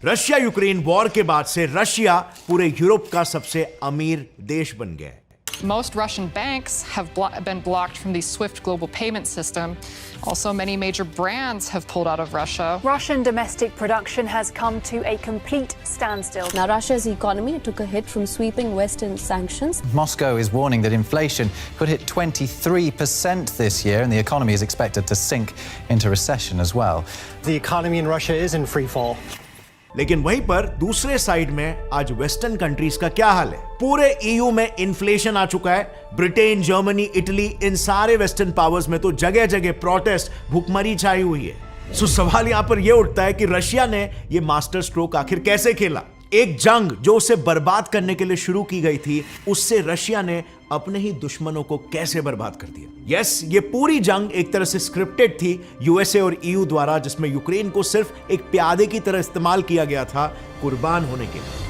Russia Ukraine war के बाद से रशिया पूरे यूरोप का सबसे अमीर देश बन गया है। Most Russian banks have been blocked from the SWIFT global payment system. Also, many major brands have pulled out of Russia. Russian domestic production has come to a complete standstill. Now, Russia's economy took a hit from sweeping Western sanctions. Moscow is warning that inflation could hit 23% this year, and the economy is expected to sink into recession as well. The economy in Russia is in free fall. लेकिन वहीं पर दूसरे side में आज western countries का क्या हाल है? पूरे ईयू में इन्फ्लेशन आ चुका है। ब्रिटेन, जर्मनी, इटली, इन सारे वेस्टर्न पावर्स में तो जगह जगह प्रोटेस्ट, भूखमरी छाई हुई है। सो सवाल यहां पर यह उठता है कि रशिया ने यह मास्टर स्ट्रोक आखिर कैसे खेला? एक जंग जो उसे बर्बाद करने के लिए शुरू की गई थी, उससे रशिया ने अपने ही दुश्मनों को कैसे बर्बाद कर दिया? यस, ये पूरी जंग एक तरह से स्क्रिप्टेड थी यूएसए और ईयू द्वारा, जिसमें यूक्रेन को सिर्फ एक प्यादे की तरह इस्तेमाल किया गया था कुर्बान होने के लिए।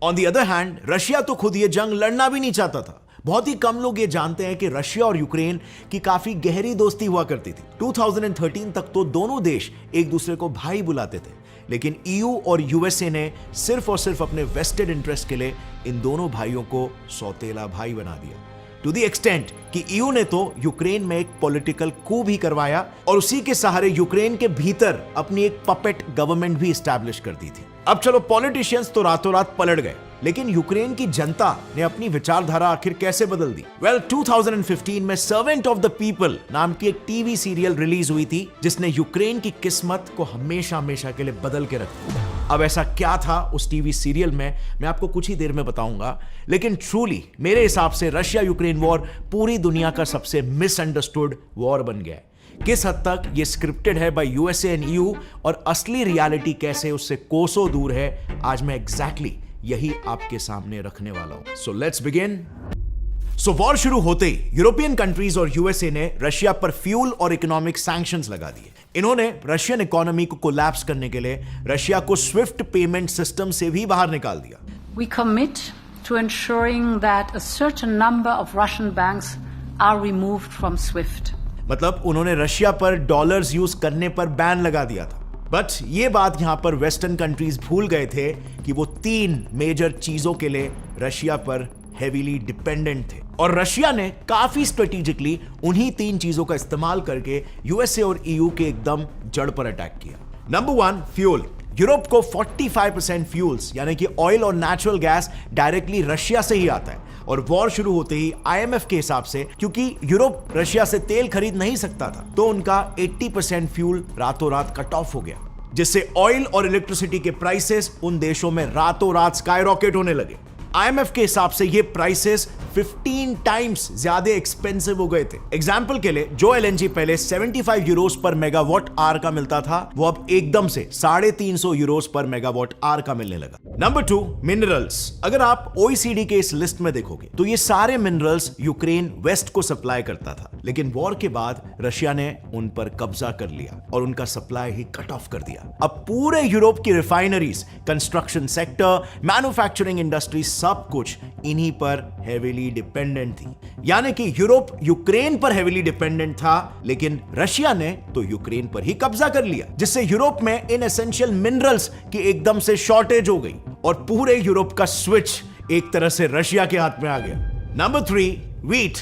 On the other hand, Russia तो खुद ये जंग लड़ना भी नहीं चाहता था। बहुत ही कम लोग ये जानते हैं कि रशिया और यूक्रेन की काफी गहरी दोस्ती हुआ करती थी। 2013 तक तो दोनों देश एक दूसरे को भाई बुलाते थे, लेकिन ईयू और यूएसए ने सिर्फ और सिर्फ अपने वेस्टेड इंटरेस्ट के लिए इन दोनों भाइयों को सौतेला भाई बना दिया। टू दी एक्सटेंट कि ईयू ने तो यूक्रेन में एक पॉलिटिकल कू भी करवाया और उसी के सहारे यूक्रेन के भीतर अपनी एक पपेट गवर्नमेंट भी एस्टैब्लिश कर दी थी। अब चलो, पॉलिटिशियंस तो रातों रात पलट गए, लेकिन यूक्रेन की जनता ने अपनी विचारधारा आखिर कैसे बदल दी? 2015 में सर्वेंट ऑफ द पीपल नाम की एक टीवी सीरियल रिलीज हुई थी, जिसने यूक्रेन की किस्मत को हमेशा हमेशा के लिए बदल के रख दिया। अब ऐसा क्या था उस टीवी सीरियल में, मैं आपको कुछ ही देर में बताऊंगा, लेकिन ट्रूली मेरे हिसाब से रशिया यूक्रेन वॉर पूरी दुनिया का सबसे मिसअंडरस्टूड वॉर बन गया है। किस हद तक ये स्क्रिप्टेड है बाय यूएसए एंड ईयू और असली रियलिटी कैसे उससे कोसों दूर है, आज मैं एग्जैक्टली यही आपके सामने रखने वाला हूं। So let's begin. So war शुरू होते ही यूरोपियन कंट्रीज और यूएसए ने रशिया पर फ्यूल और इकोनॉमिक सैंक्शंस लगा दिए। इन्होंने रशियन इकोनॉमी को कोलैप्स करने के लिए रशिया को स्विफ्ट पेमेंट सिस्टम से भी बाहर निकाल दिया। We commit to ensuring that a certain number of Russian banks are removed from SWIFT. मतलब उन्होंने रशिया पर डॉलर्स यूज करने पर बैन लगा दिया था। बट ये बात यहां पर वेस्टर्न कंट्रीज भूल गए थे कि वो 3 मेजर चीजों के लिए रशिया पर हेवीली डिपेंडेंट थे, और रशिया ने काफी स्ट्रेटेजिकली उन्हीं 3 चीजों का इस्तेमाल करके यूएसए और ईयू के एकदम जड़ पर अटैक किया। Number 1, fuel. यूरोप को 45% फ्यूल्स यानी कि ऑयल और नेचुरल गैस डायरेक्टली रशिया से ही आता है, और वॉर शुरू होते ही आईएमएफ के हिसाब से, क्योंकि यूरोप रशिया से तेल खरीद नहीं सकता था, तो उनका 80% फ्यूल रातों रात कट ऑफ हो गया, जिससे ऑयल और इलेक्ट्रिसिटी के प्राइसेस उन देशों में रातों रात स्काई रॉकेट होने लगे। आईएमएफ के हिसाब से ये प्राइसेस 15 टाइम्स ज्यादा एक्सपेंसिव हो गए थे। एग्जाम्पल के लिए, जो एलएनजी पहले 75 यूरोस पर मेगावाट आर का मिलता था, वो अब एकदम से 350 यूरोस पर मेगावाट आर का मिलने लगा। Number 2, minerals. अगर आप ओईसीडी के इस लिस्ट में देखोगे तो ये सारे मिनरल्स यूक्रेन वेस्ट को सप्लाई करता था, लेकिन वॉर के बाद रशिया ने उन पर कब्जा कर लिया और उनका सप्लाई ही कट ऑफ कर दिया। अब पूरे यूरोप की refineries, construction sector, manufacturing industry, सब कुछ इन्हीं पर हेवीली डिपेंडेंट थी। यानी कि यूरोप यूक्रेन पर हेवीली डिपेंडेंट था, लेकिन रशिया ने तो यूक्रेन पर ही कब्जा कर लिया, जिससे यूरोप में इन एसेंशियल मिनरल्स की एकदम से शॉर्टेज हो गई और पूरे यूरोप का स्विच एक तरह से रशिया के हाथ में आ गया। Number 3, wheat.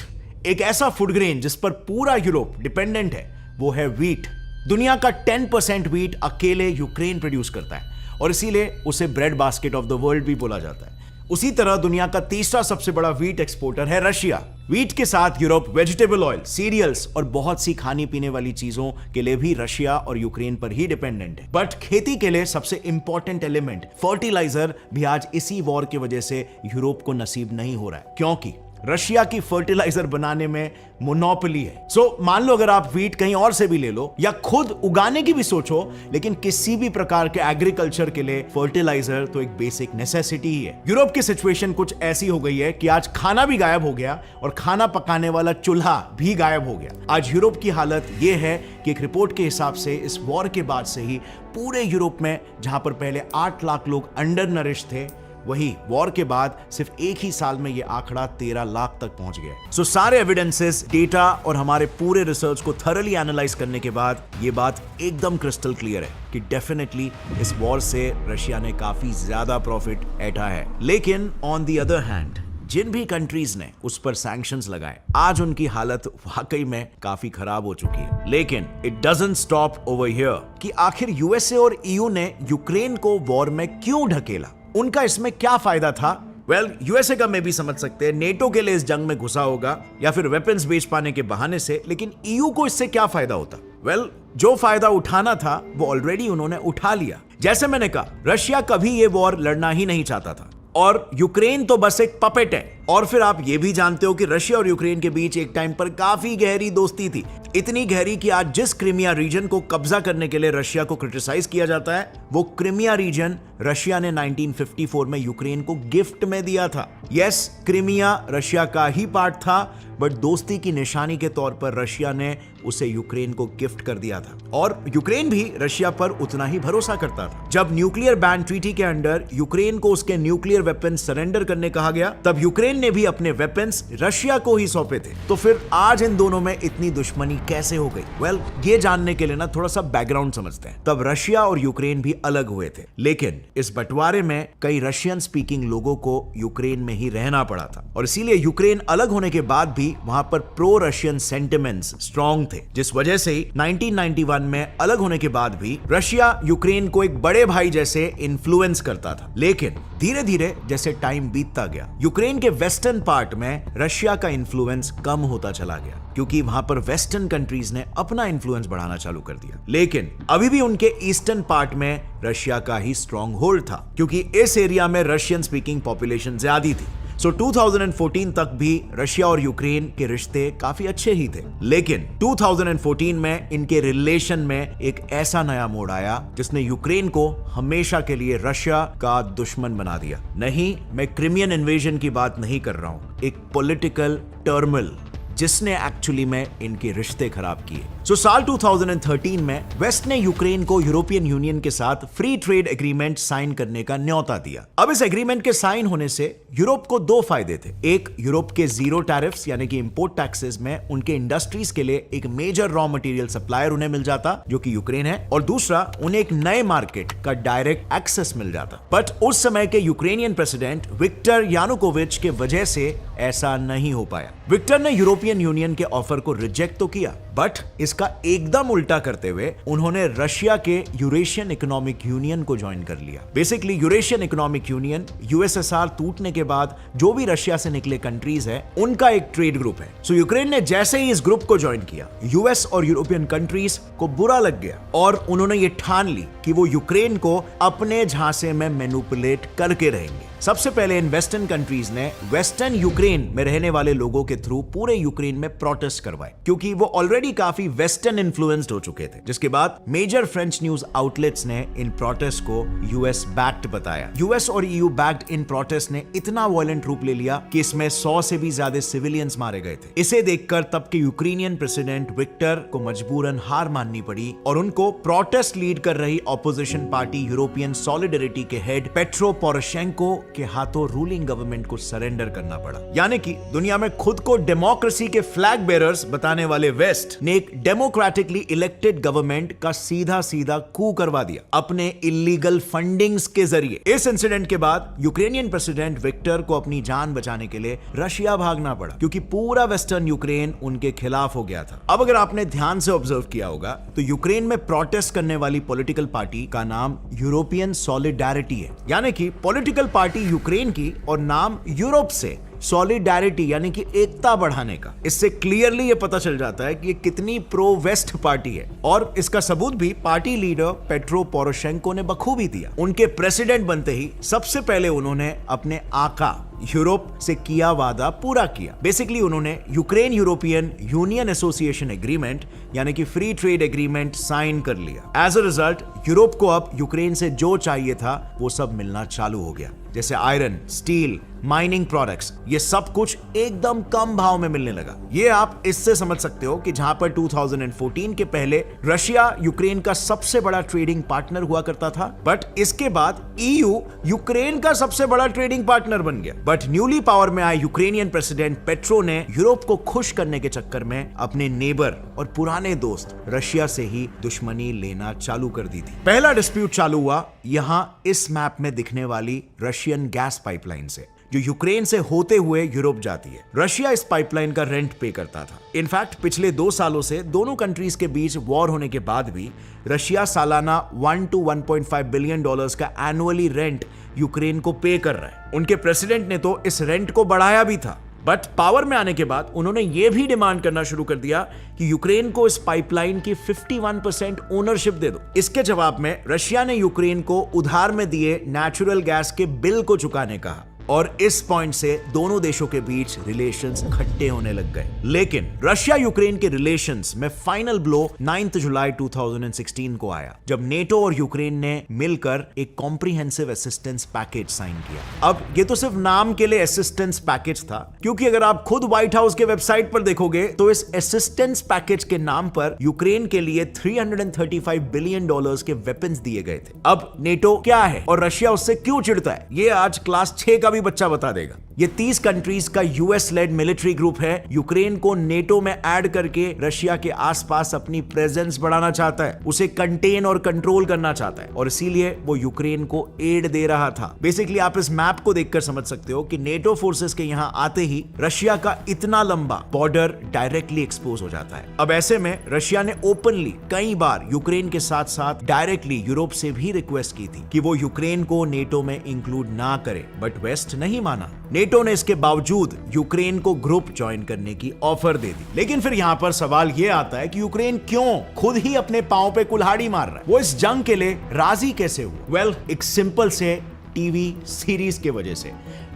एक ऐसा फूड ग्रेन जिस पर पूरा यूरोप डिपेंडेंट है, वो है व्हीट। दुनिया का 10% व्हीट अकेले यूक्रेन प्रोड्यूस करता है, और इसीलिए उसे bread basket of the world भी बोला जाता है। उसी तरह दुनिया का तीसरा सबसे बड़ा व्हीट एक्सपोर्टर है रशिया। व्हीट के साथ यूरोप वेजिटेबल ऑयल, सीरियल्स और बहुत सी खाने पीने वाली चीजों के लिए भी रशिया और यूक्रेन पर ही डिपेंडेंट है। बट खेती के लिए सबसे इंपॉर्टेंट एलिमेंट फर्टिलाइजर भी आज इसी वॉर की वजह से यूरोप को नसीब नहीं हो रहा है, क्योंकि रशिया की फर्टिलाइजर बनाने में मोनोपोली है। सो मान लो अगर आप व्हीट कहीं और से भी ले लो या खुद उगाने की भी सोचो, लेकिन किसी भी प्रकार के एग्रीकल्चर के लिए फर्टिलाइजर तो एक बेसिक नेसेसिटी ही है। यूरोप की सिचुएशन कुछ ऐसी हो गई है कि आज खाना भी गायब हो गया और खाना पकाने वाला चूल्हा भी गायब हो गया। आज यूरोप की हालत यह है कि एक रिपोर्ट के हिसाब से इस वॉर के बाद से ही पूरे यूरोप में, जहां पर पहले 8 लाख लोग अंडर नरिश थे, वही वॉर के बाद सिर्फ एक ही साल में ये आंकड़ा 13 लाख तक पहुंच गया। सो सारे एविडेंसेस, डेटा और हमारे पूरे रिसर्च को थॉरली एनालाइज करने के बाद ये बात एकदम क्रिस्टल क्लियर है कि डेफिनेटली इस वॉर से रशिया ने काफी ज्यादा प्रॉफिट ऐठा है। लेकिन ऑन द अदर हैंड जिन भी कंट्रीज ने उस पर सैंक्शंस लगाए, आज उनकी हालत वाकई में काफी खराब हो चुकी है। लेकिन it doesn't stop over here कि आखिर यूएसए और ईयू ने यूक्रेन को वॉर में क्यों ढकेला, उनका इसमें क्या फायदा था। वेल, यूएसए का मैं भी समझ सकते हैं, नेटो के लिए इस जंग में घुसा होगा या फिर वेपन्स बेच पाने के बहाने से, लेकिन ईयू को इससे क्या फायदा होता। वेल, जो फायदा उठाना था वो ऑलरेडी उन्होंने उठा लिया। जैसे मैंने कहा, रशिया कभी ये वॉर लड़ना ही नहीं चाहता था और यूक्रेन तो बस एक पपेट है। और फिर आप ये भी जानते हो कि रशिया और यूक्रेन के बीच एक टाइम पर काफी गहरी दोस्ती थी, इतनी गहरी कि आज जिस क्रीमिया रीजन को कब्जा करने के लिए रशिया को क्रिटिसाइज किया जाता है, वो क्रीमिया रीजन रशिया ने 1954 में यूक्रेन को गिफ्ट में दिया था। यस, क्रीमिया रशिया का ही पार्ट था, बट दोस्ती की निशानी के तौर पर रशिया ने उसे यूक्रेन को गिफ्ट कर दिया था और यूक्रेन भी रशिया पर उतना ही भरोसा करता था। जब न्यूक्लियर बैन ट्रीटी के अंडर यूक्रेन को उसके न्यूक्लियर वेपन्स सरेंडर करने कहा गया, तब यूक्रेन ने भी अपने वेपन्स रशिया को ही सौंपे थे। तो फिर आज इन दोनों में इतनी दुश्मनी कैसे हो गई? वेल, ये जानने के लिए ना थोड़ा सा बैकग्राउंड समझते हैं। तब रशिया और यूक्रेन भी अलग हुए थे, लेकिन इस बंटवारे में कई रशियन स्पीकिंग लोगों को यूक्रेन में ही रहना पड़ा था और इसीलिए यूक्रेन अलग होने के बाद भी वहां पर प्रो रशियन सेंटिमेंट्स स्ट्रॉन्ग थे, जिस वजह से 1991 में अलग होने के बाद भी रशिया यूक्रेन को एक बड़े भाई जैसे इन्फ्लुएंस करता था। लेकिन धीरे धीरे जैसे टाइम बीतता गया, यूक्रेन के वेस्टर्न पार्ट में रशिया का इन्फ्लुएंस कम होता चला गया, क्योंकि वहां पर वेस्टर्न कंट्रीज ने अपना इन्फ्लुएंस बढ़ाना चालू कर दिया। लेकिन अभी भी उनके ईस्टर्न पार्ट में रशिया का ही स्ट्रॉन्ग होल्ड था, क्योंकि इस एरिया में रशियन स्पीकिंग पॉपुलेशन ज्यादा थी। सो 2014 तक भी रशिया और यूक्रेन के रिश्ते काफी अच्छे ही थे। लेकिन 2014 में इनके रिलेशन में एक ऐसा नया मोड़ आया जिसने यूक्रेन को हमेशा के लिए रशिया का दुश्मन बना दिया। नहीं, मैं क्रिमियन इन्वेजन की बात नहीं कर रहा हूं, एक पॉलिटिकल टर्मोइल जिसने एक्चुअली में इनके रिश्ते खराब किए। सो साल 2013 में वेस्ट ने यूक्रेन को यूरोपियन यूनियन के साथ फ्री ट्रेड एग्रीमेंट साइन करने का न्योता दिया। अब इस एग्रीमेंट के साइन होने से यूरोप को दो फायदे थे। एक, यूरोप के जीरो टैरिफ्स यानी कि इंपोर्ट टैक्सेस में उनके इंडस्ट्रीज के लिए एक मेजर रॉ मटेरियल सप्लायर उन्हें मिल जाता, जो कि यूक्रेन है, और दूसरा, उन्हें एक नए मार्केट का डायरेक्ट एक्सेस मिल जाता। बट उस समय के यूक्रेनियन प्रेसिडेंट विक्टर यानुकोविच के वजह से ऐसा नहीं हो पाया। विक्टर ने यूरोपियन यूनियन के ऑफर को रिजेक्ट तो किया, बट इसका एकदम उल्टा करते हुए उन्होंने रशिया के यूरेशियन इकोनॉमिक यूनियन को ज्वाइन कर लिया। Basically Eurasian economic union USSR टूटने के बाद जो भी रशिया से निकले कंट्रीज है, उनका एक ट्रेड ग्रुप है। सो यूक्रेन ने जैसे ही इस ग्रुप को ज्वाइन किया, यूएस और यूरोपियन कंट्रीज को बुरा लग गया और उन्होंने ये ठान ली कि वो यूक्रेन को अपने झांसे में मैनिपुलेट करके रहेंगे। सबसे पहले इन वेस्टर्न कंट्रीज ने वेस्टर्न यूक्रेन में रहने वाले लोगों के थ्रू पूरे यूक्रेन में प्रोटेस्ट करवाए, क्योंकि वो ऑलरेडी काफी वेस्टर्न इन्फ्लुएंस्ड हो चुके थे। जिसके बाद मेजर फ्रेंच न्यूज आउटलेट्स ने इन प्रोटेस्ट को यूएस बैक्ड बताया। यूएस और ईयू बैक्ड इन प्रोटेस्ट ने इतना वायलेंट रूप ले लिया कि इसमें 100 से भी ज्यादा सिविलियंस मारे गए थे। इसे देखकर तब के यूक्रेनियन प्रेसिडेंट विक्टर को मजबूरन हार माननी पड़ी और उनको प्रोटेस्ट लीड कर रही ऑपोजिशन पार्टी यूरोपियन सॉलिडेरिटी के हेड पेट्रो पोरोशेंको के हाथों रूलिंग गवर्नमेंट को सरेंडर करना पड़ा। यानी कि दुनिया में खुद को डेमोक्रेसी के फ्लैग बेरर्स बताने वाले वेस्ट ने एक डेमोक्रेटिकली इलेक्टेड गवर्नमेंट का सीधा सीधा कू करवा दिया अपने इलीगल फंडिंग्स के जरिए। इस इंसिडेंट के बाद यूक्रेनियन प्रेसिडेंट विक्टर को अपनी जान बचाने के लिए रशिया भागना पड़ा, क्योंकि पूरा वेस्टर्न यूक्रेन उनके खिलाफ हो गया था। अब अगर आपने ध्यान से ऑब्जर्व किया होगा तो यूक्रेन में प्रोटेस्ट करने वाली पॉलिटिकल पार्टी का नाम यूरोपियन सॉलिडेरिटी है, यानी कि पॉलिटिकल पार्टी यूक्रेन की और नाम यूरोप से सॉलिडेरिटी यानी कि एकता बढ़ाने का। इससे क्लियरली ये पता चल जाता है कि ये कितनी प्रो वेस्ट पार्टी है और इसका सबूत भी पार्टी लीडर पेट्रो पोरोशेंको ने बखूबी दिया। उनके प्रेसिडेंट बनते ही सबसे पहले उन्होंने अपने आका यूरोप से किया वादा पूरा किया। बेसिकली उन्होंने Ukraine European union association agreement यानी कि फ्री ट्रेड एग्रीमेंट साइन कर लिया। एज अ रिजल्ट यूरोप को अब यूक्रेन से जो चाहिए था वो सब मिलना चालू हो गया, जैसे आयरन, स्टील, माइनिंग प्रोडक्ट्स, ये सब कुछ एकदम कम भाव में मिलने लगा। ये आप इससे समझ सकते हो कि जहां पर 2014 के पहले रशिया यूक्रेन का सबसे बड़ा ट्रेडिंग पार्टनर हुआ करता था, बट इसके बाद ईयू यूक्रेन का सबसे बड़ा ट्रेडिंग पार्टनर बन गया। बट न्यूली पावर में आए यूक्रेनियन प्रेसिडेंट पेट्रो ने यूरोप को खुश करने के चक्कर में अपने नेबर और पुराने दोस्त रशिया से ही दुश्मनी लेना चालू कर दी थी। पहला डिस्प्यूट चालू हुआ यहां इस मैप में दिखने वाली रशियन गैस पाइपलाइन से, जो यूक्रेन से होते हुए यूरोप जाती है। रशिया इस पाइपलाइन का रेंट पे करता था। इनफैक्ट पिछले 2 सालों से दोनों कंट्रीज के बीच वॉर होने के बाद भी रशिया सालाना 1 to 1.5 बिलियन डॉलर्स का एनुअली रेंट यूक्रेन को पे कर रहा है। उनके प्रेसिडेंट ने तो इस रेंट को बढ़ाया भी था, बट पावर में आने के बाद उन्होंने यह भी डिमांड करना शुरू कर दिया कि यूक्रेन को इस पाइपलाइन की 51% ओनरशिप दे दो। इसके जवाब में रशिया ने यूक्रेन को उधार में दिए नेचुरल गैस के बिल को चुकाने कहा, और इस पॉइंट से दोनों देशों के बीच रिलेशंस खट्टे होने लग गए। लेकिन रशिया यूक्रेन के रिलेशंस में फाइनल ब्लो 9 जुलाई 2016 को आया, जब नेटो और यूक्रेन ने मिलकर एक कॉम्प्रिहेंसिव असिस्टेंस पैकेज साइन किया। अब ये तो सिर्फ नाम के लिए असिस्टेंस पैकेज था, क्योंकि अगर आप खुद व्हाइट हाउस के वेबसाइट पर देखोगे तो इस असिस्टेंस पैकेज के नाम पर यूक्रेन के लिए 335 बिलियन डॉलर्स के वेपन्स दिए गए थे। अब नेटो क्या है और रशिया उससे क्यों चिढ़ता है, ये आज क्लास 6 का बच्चा बता देगा। ये 30 कंट्रीज का यूएस लेड मिलिट्री ग्रुप है। यूक्रेन को नेटो में ऐड करके रशिया के आसपास अपनी प्रेजेंस बढ़ाना चाहता है, उसे कंटेन और कंट्रोल करना चाहता है, और इसीलिए वो यूक्रेन को एड दे रहा था। बेसिकली आप इस मैप को देखकर समझ सकते हो कि नेटो फोर्सेस के यहां आते ही रशिया का इतना लंबा बॉर्डर डायरेक्टली एक्सपोज हो जाता है। अब ऐसे में रशिया ने ओपनली कई बार यूक्रेन के साथ साथ डायरेक्टली यूरोप से भी रिक्वेस्ट की थी कि वो यूक्रेन को नेटो में इंक्लूड ना करे, बट वेस्ट नहीं माना। नेटो ने इसके बावजूद यूक्रेन को ग्रुप ज्वाइन करने की ऑफर दे दी। लेकिन फिर यहां पर सवाल यह आता है कि यूक्रेन क्यों खुद ही अपने पांव पे कुल्हाड़ी मार रहा है, वो इस जंग के लिए राजी कैसे हुआ? वेल, एक सिंपल से टीवी सीरीज के वजह से।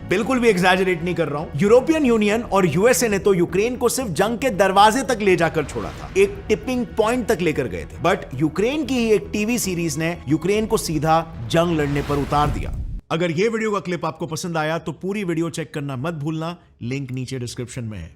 बिल्कुल भी एग्जैजरेट नहीं कर रहा हूं। यूरोपियन यूनियन और यूएसए ने तो यूक्रेन को सिर्फ जंग के दरवाजे तक ले जाकर छोड़ा था, एक टिपिंग पॉइंट तक लेकर गए थे, बट यूक्रेन की ही एक टीवी सीरीज ने यूक्रेन को सीधा जंग लड़ने पर उतार दिया। अगर ये वीडियो का क्लिप आपको पसंद आया तो पूरी वीडियो चेक करना मत भूलना, लिंक नीचे डिस्क्रिप्शन में है।